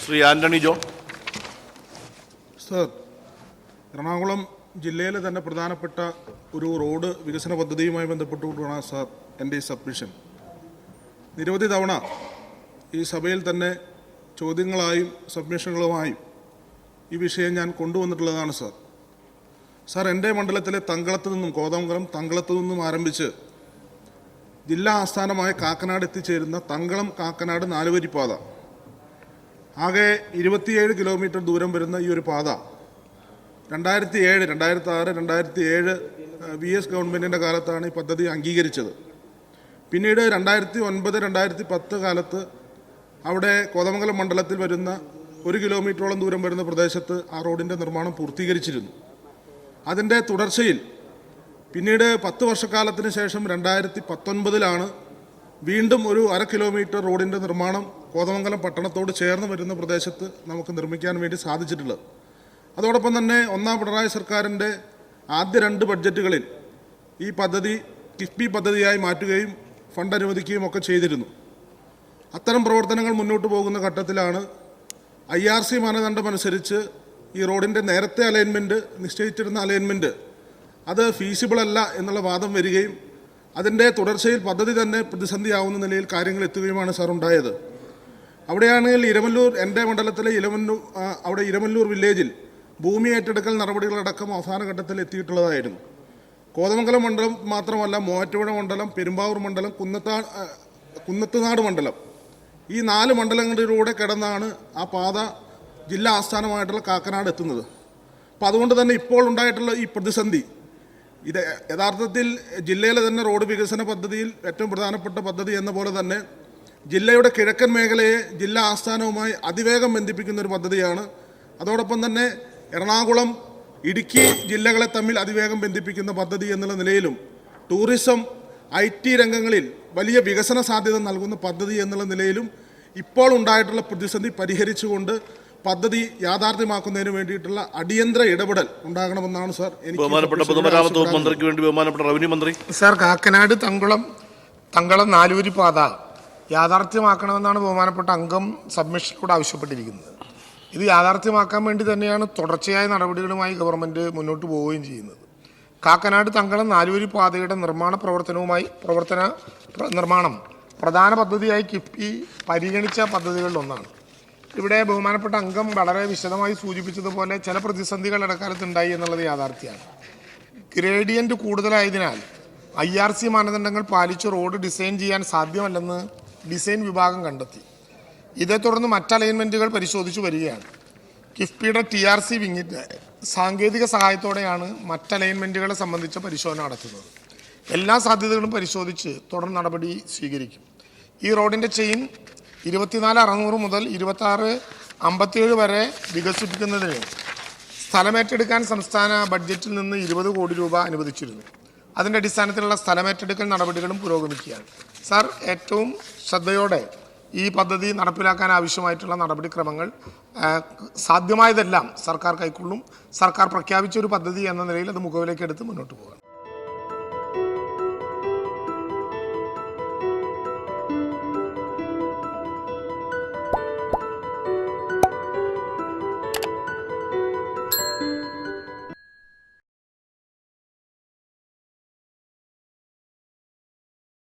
Shri Antony John. Sir, Ernakulam ജില്ലയിലെ തന്നെ പ്രധാനപ്പെട്ട ഒരു റോഡ് വികസന പദ്ധതിയുമായി ബന്ധപ്പെട്ടുകൊണ്ടാണ് സാർ എൻ്റെ ഈ സബ്മിഷൻ. നിരവധി തവണ ഈ സഭയിൽ തന്നെ ചോദ്യങ്ങളായും സബ്മിഷനുകളുമായും ഈ വിഷയം ഞാൻ കൊണ്ടുവന്നിട്ടുള്ളതാണ് സാർ. സാർ, എൻ്റെ മണ്ഡലത്തിലെ തങ്കളത്ത് നിന്നും കോതമംഗലം തങ്കളത്ത് നിന്നും ആരംഭിച്ച് ജില്ലാ ആസ്ഥാനമായ കാക്കനാട് എത്തിച്ചേരുന്ന തങ്കളം കാക്കനാട് നാലുവരിപ്പാത, ആകെ 27 കിലോമീറ്റർ ദൂരം വരുന്ന ഈ ഒരു പാത 2006, 2007 VS ഗവൺമെൻറ്റിൻ്റെ കാലത്താണ് ഈ പദ്ധതി അംഗീകരിച്ചത്. പിന്നീട് 2009, 2010 കാലത്ത് അവിടെ കോതമംഗലം മണ്ഡലത്തിൽ വരുന്ന 1 കിലോമീറ്ററോളം ദൂരം വരുന്ന പ്രദേശത്ത് ആ റോഡിൻ്റെ നിർമ്മാണം പൂർത്തീകരിച്ചിരുന്നു. അതിൻ്റെ തുടർച്ചയിൽ പിന്നീട് 10 വർഷക്കാലത്തിന് ശേഷം 2019 വീണ്ടും ഒരു 1/2 കിലോമീറ്റർ റോഡിൻ്റെ നിർമ്മാണം കോതമംഗലം പട്ടണത്തോട് ചേർന്ന് വരുന്ന പ്രദേശത്ത് നമുക്ക് നിർമ്മിക്കാൻ വേണ്ടി സാധിച്ചിട്ടുള്ളത്. അതോടൊപ്പം തന്നെ ഒന്നാം പിണറായി സർക്കാരിൻ്റെ ആദ്യ 2 ബഡ്ജറ്റുകളിൽ ഈ പദ്ധതി കിഫ്ബി പദ്ധതിയായി മാറ്റുകയും ഫണ്ട് അനുവദിക്കുകയും ഒക്കെ ചെയ്തിരുന്നു. അത്തരം പ്രവർത്തനങ്ങൾ മുന്നോട്ട് പോകുന്ന ഘട്ടത്തിലാണ് IRC മാനദണ്ഡം അനുസരിച്ച് ഈ റോഡിൻ്റെ നേരത്തെ അലൈൻമെൻറ്റ്, നിശ്ചയിച്ചിരുന്ന അലൈൻമെൻറ്റ് അത് ഫീസിബിൾ അല്ല എന്നുള്ള വാദം വരികയും അതിൻ്റെ തുടർച്ചയിൽ പദ്ധതി തന്നെ പ്രതിസന്ധിയാവുന്ന നിലയിൽ കാര്യങ്ങൾ എത്തുകയുമാണ് സാർ ഉണ്ടായത്. അവിടെയാണെങ്കിൽ ഇരമല്ലൂർ, എൻ്റെ മണ്ഡലത്തിലെ അവിടെ ഇരമല്ലൂർ വില്ലേജിൽ ഭൂമി ഏറ്റെടുക്കൽ നടപടികളടക്കം അവസാന ഘട്ടത്തിൽ എത്തിയിട്ടുള്ളതായിരുന്നു. കോതമംഗലം മണ്ഡലം മാത്രമല്ല, മൂവാറ്റുപുഴ മണ്ഡലം, പെരുമ്പാവൂർ മണ്ഡലം, കുന്നത്തുനാട് മണ്ഡലം, ഈ 4 മണ്ഡലങ്ങളിലൂടെ കിടന്നാണ് ആ പാത ജില്ലാ ആസ്ഥാനമായിട്ടുള്ള കാക്കനാട് എത്തുന്നത്. അപ്പോൾ അതുകൊണ്ട് തന്നെ ഇപ്പോൾ ഉണ്ടായിട്ടുള്ള ഈ പ്രതിസന്ധി ഇത് യഥാർത്ഥത്തിൽ ജില്ലയിലെ തന്നെ റോഡ് വികസന പദ്ധതിയിൽ ഏറ്റവും പ്രധാനപ്പെട്ട പദ്ധതി എന്ന പോലെ തന്നെ ജില്ലയുടെ കിഴക്കൻ മേഖലയെ ജില്ലാ ആസ്ഥാനവുമായി അതിവേഗം ബന്ധിപ്പിക്കുന്ന ഒരു പദ്ധതിയാണ്. അതോടൊപ്പം തന്നെ എറണാകുളം, ഇടുക്കി ജില്ലകളെ തമ്മിൽ അതിവേഗം ബന്ധിപ്പിക്കുന്ന പദ്ധതി എന്നുള്ള നിലയിലും ടൂറിസം, IT രംഗങ്ങളിൽ വലിയ വികസന സാധ്യത നൽകുന്ന പദ്ധതി എന്നുള്ള നിലയിലും ഇപ്പോൾ ഉണ്ടായിട്ടുള്ള പ്രതിസന്ധി പരിഹരിച്ചുകൊണ്ട് പദ്ധതി യാഥാർത്ഥ്യമാക്കുന്നതിന് വേണ്ടിയിട്ടുള്ള അടിയന്തര ഇടപെടൽ ഉണ്ടാകണമെന്നാണ് സാർ എനിക്ക്. ബഹുമാനപ്പെട്ട പൊതുമരാമത്ത് വകുപ്പ് മന്ത്രിക്ക് വേണ്ടി ബഹുമാനപ്പെട്ട റവന്യൂ മന്ത്രി. സാർ, കാക്കനാട് തങ്കളം നാലുവരി പാത യാഥാർത്ഥ്യമാക്കണമെന്നാണ് ബഹുമാനപ്പെട്ട അംഗം സബ്മിഷനിലൂടെ ആവശ്യപ്പെട്ടിരിക്കുന്നത്. ഇത് യാഥാർത്ഥ്യമാക്കാൻ വേണ്ടി തന്നെയാണ് തുടർച്ചയായ നടപടികളുമായി ഗവൺമെൻറ് മുന്നോട്ട് പോവുകയും ചെയ്യുന്നത്. കാക്കനാട് തങ്കളം നാലുവരി പാതയുടെ നിർമ്മാണം പ്രധാന പദ്ധതിയായി കിഫ്ബി പരിഗണിച്ച പദ്ധതികളിലൊന്നാണ്. ഇവിടെ ബഹുമാനപ്പെട്ട അംഗം വളരെ വിശദമായി സൂചിപ്പിച്ചതുപോലെ ചില പ്രതിസന്ധികൾ ഇടക്കാലത്ത് ഉണ്ടായി എന്നുള്ളത് യാഥാർത്ഥ്യമാണ്. ഗ്രേഡിയൻറ്റ് കൂടുതലായതിനാൽ IRC മാനദണ്ഡങ്ങൾ പാലിച്ച് റോഡ് ഡിസൈൻ ചെയ്യാൻ സാധ്യമല്ലെന്ന് ഡിസൈൻ വിഭാഗം കണ്ടെത്തി. ഇതേ തുടർന്ന് മറ്റ് അലൈൻമെൻറ്റുകൾ പരിശോധിച്ചു വരികയാണ്. കിഫ്ബിയുടെ TRC വിങ്ങിൻ്റെ സാങ്കേതിക സഹായത്തോടെയാണ് മറ്റ് അലൈൻമെൻറ്റുകളെ സംബന്ധിച്ച പരിശോധന നടത്തുന്നത്. എല്ലാ സാധ്യതകളും പരിശോധിച്ച് തുടർ നടപടി സ്വീകരിക്കും. ഈ റോഡിൻ്റെ ചെയിൻ 24,600 മുതൽ 26,57 വരെ വികസിപ്പിക്കുന്നതിന് സ്ഥലമേറ്റെടുക്കാൻ സംസ്ഥാന ബഡ്ജറ്റിൽ നിന്ന് 20 കോടി രൂപ അനുവദിച്ചിരുന്നു. അതിൻ്റെ അടിസ്ഥാനത്തിലുള്ള സ്ഥലമേറ്റെടുക്കൽ നടപടികളും പുരോഗമിക്കുകയാണ്. സാർ, ഏറ്റവും ശ്രദ്ധയോടെ ഈ പദ്ധതി നടപ്പിലാക്കാൻ ആവശ്യമായിട്ടുള്ള നടപടിക്രമങ്ങൾ സാധ്യമായതെല്ലാം സർക്കാർ കൈക്കൊള്ളും. സർക്കാർ പ്രഖ്യാപിച്ച ഒരു പദ്ധതി എന്ന നിലയിൽ അത് മുഖവിലേക്ക് എടുത്ത് മുന്നോട്ട് പോകാം.